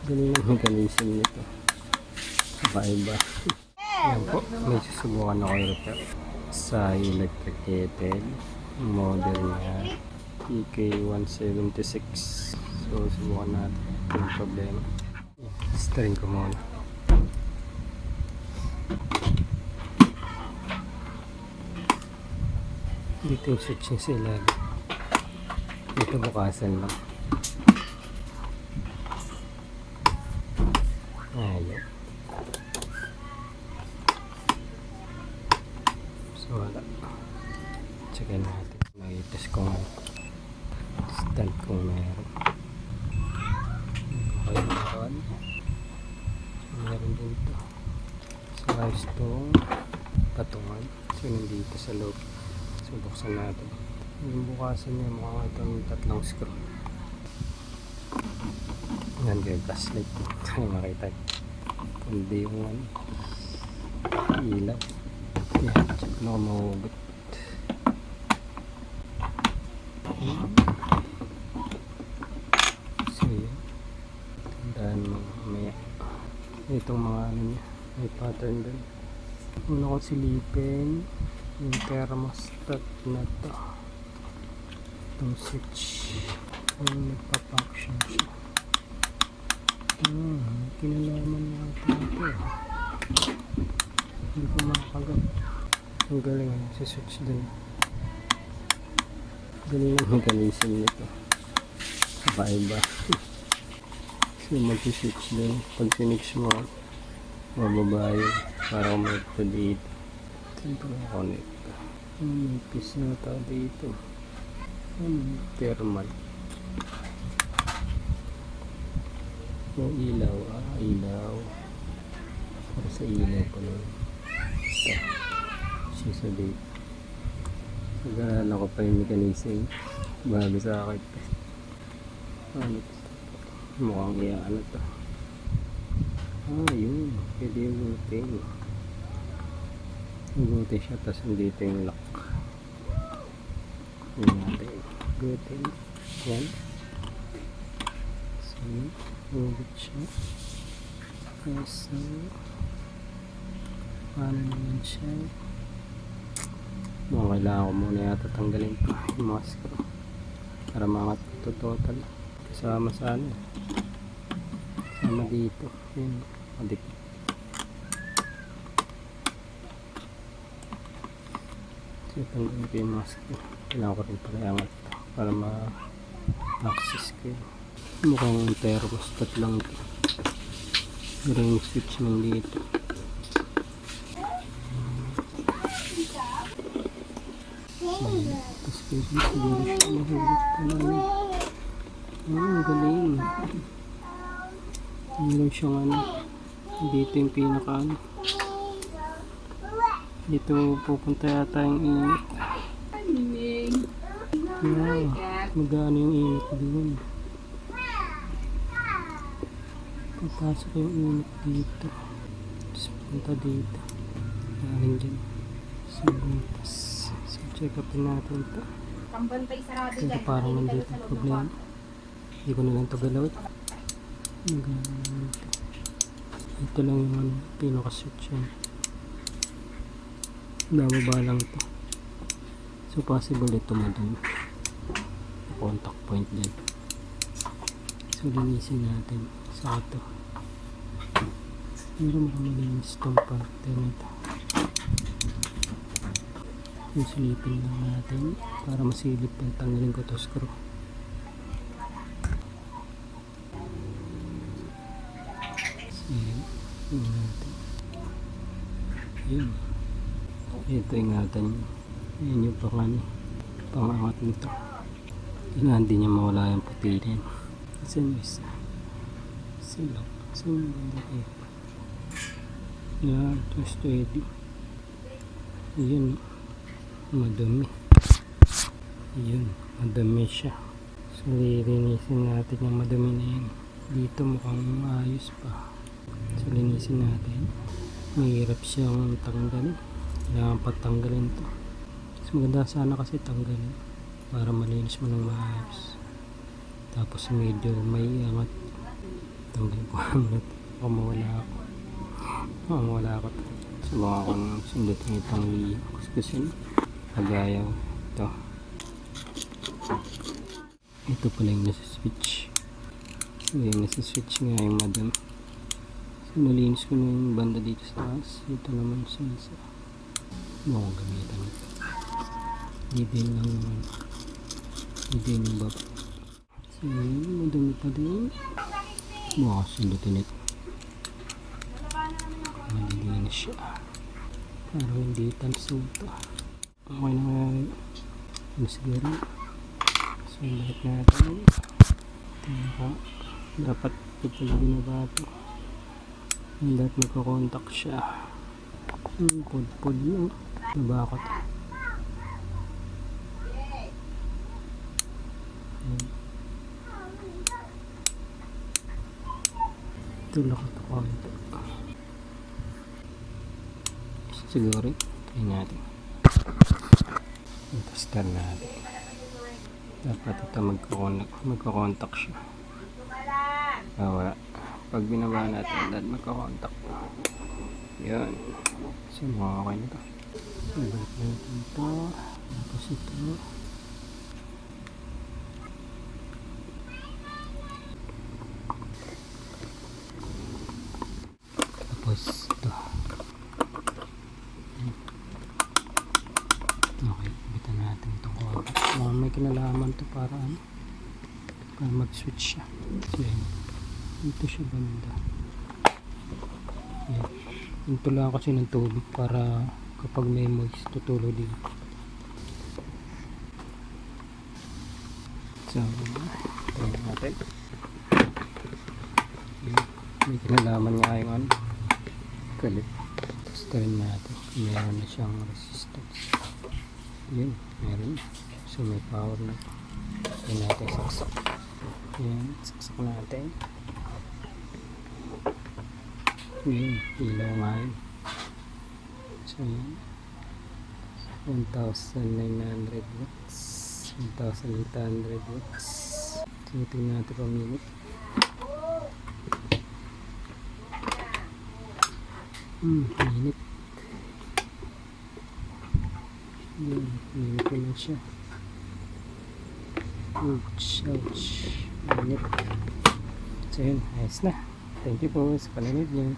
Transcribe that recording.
Galing ang mechanism nito. Iba-iba. Yan po, may susubukan ako repair sa electric kettle. Model niya EK176. So, subukan natin yung problema. String ko muna. Dito yung switch niya sa ilalim. Dito bukasan lang. Ayan. So wala. Checkin natin. May-test kung stand kung meron. Okay meron. So meron din ito. So ayos itong patungan. So nandito sa loob. So buksan natin. Yung bukasan niya mukhang itong tatlong screw. Yan kayo gaslight. Ay makita. Kundi yung ilaw. Yan. Check na kung mahugot. So yan. Tandaan mo mamaya. Itong mga ano niya. May pattern din. Una ko silipin yung thermostat na to. Itong switch. Yung nagpa-function siya. Kinalaman natin ito. Hindi ko makagat. Ang galing sa switch din. Galing ang mechanism nito. Iba-iba. So mag-switch din. Pag sinix mo, mababa yun. Para kumekta dito. Saan pa na-connect? May piece na ito dito. Thermal. Yung ilaw, ilaw. Para sa ilaw ko lang. Ito. Siya sa date. Nag-aalala ko pa yung mechanism. Bago sa akin. Ano ito? Mukhang ano ito. Yun. Pwede yung butin. Yung butin siya. Tapos nandito yung lock. Yan natin. Butin. Yan. So, ulit siya. So, paano naman siya? Kailangan ko muna yata tanggalin ito yung mga screw para mangat ito total kasama sa ano, kasama dito yun, madikit. So tanggalin ko yung mga screw. Kailangan ko rin pala iangat ito para ma-access ko yun. Mukhang thermostat lang ito. Pero yung switch lang dito. Tapos pwede siguro siya mahugot pa namin. Ang galing. Meron siyang ano. Dito yung pinaka ano. Dito pupunta yata yung init. Wow. Magano yung init doon. Papasok yung init dito. Tapos punta dito. Galing dyan. Sa butas. So check upin natin ito. Ito parang nandito yung problema. Hindi ko na lang ito galawin. Ito lang yung ano, pinaka-switch yan. Nababa lang ito. So possible ito madun. Contact point din. So linisin natin. Sa ito. Meron mo malinis itong parte nito. Yung silipin lang natin para masilip yung tanggalin ko ito screw. Yun natin. Yun. Ito ingatan nyo. Yun yung pangangat nito. Yun hindi niya mawala yung puti rin. Kasi yung isa. Silok. Kasi yung banda kayo. Yan. Ito steady. Yun. Madumi. Yun. Madumi siya. So linisin natin yung madumi na yun. Dito mukhang ayos pa. So linisin natin. Mahirap siyang tanggalin. Kailangan patanggalin to. Mas maganda sana kasi tanggalin para malinis mo ng maayos. Tapos medyo may angat. Tanggalin ko ulit. Baka mawala ako. Subukan ko nang sundutin itong kuskusin. Pagayaw. Ito pala yung nasa switch. So yung nasa switch nga yung madam. So nalinis ko na yung banda dito sa taas. Ito naman sa isa. Ano akong gamitan ito. Hindi din yung baba. So yun, madami pa din. Baka sundutin ito. Malilinis siya. Pero hindi tanso ito. Okay na kaya yun. Ano siguro? So balik natin. Tingnan dapat ito pala binaba ito. Dapat magkakontak siya. Pod no. Nabakot. Ito lakot ako ito. Siguro try natin. Testar natin. Dapat ito magkakontak siya. Wala. Pag binaba natin, dapat magkakontak. Yun. So, okay na ito. So, balik natin ito. Tapos ito. Tapos ito. Okay, bitan natin itong kontak. May kinalaman ito para mag-switch siya. So, yun. Dito siya banda. Yan. Ito lang kasi ng tubig para kapag may moist tutulo dito. So, try natin. May kinalaman nga yung kalit. Tapos try natin. Meron na siyang resistance. Yun, meron. So, may power na. Try natin saksak. Yan, saksak natin. Yun, ilaw nga yun. So yun, 1,900 watts, 1,800 watts. So tingnan natin pa minute. Minute. Yun, minute ko lang siya. Ouch. Minute. So yun, ayos na. Thank you po sa panonood niyo.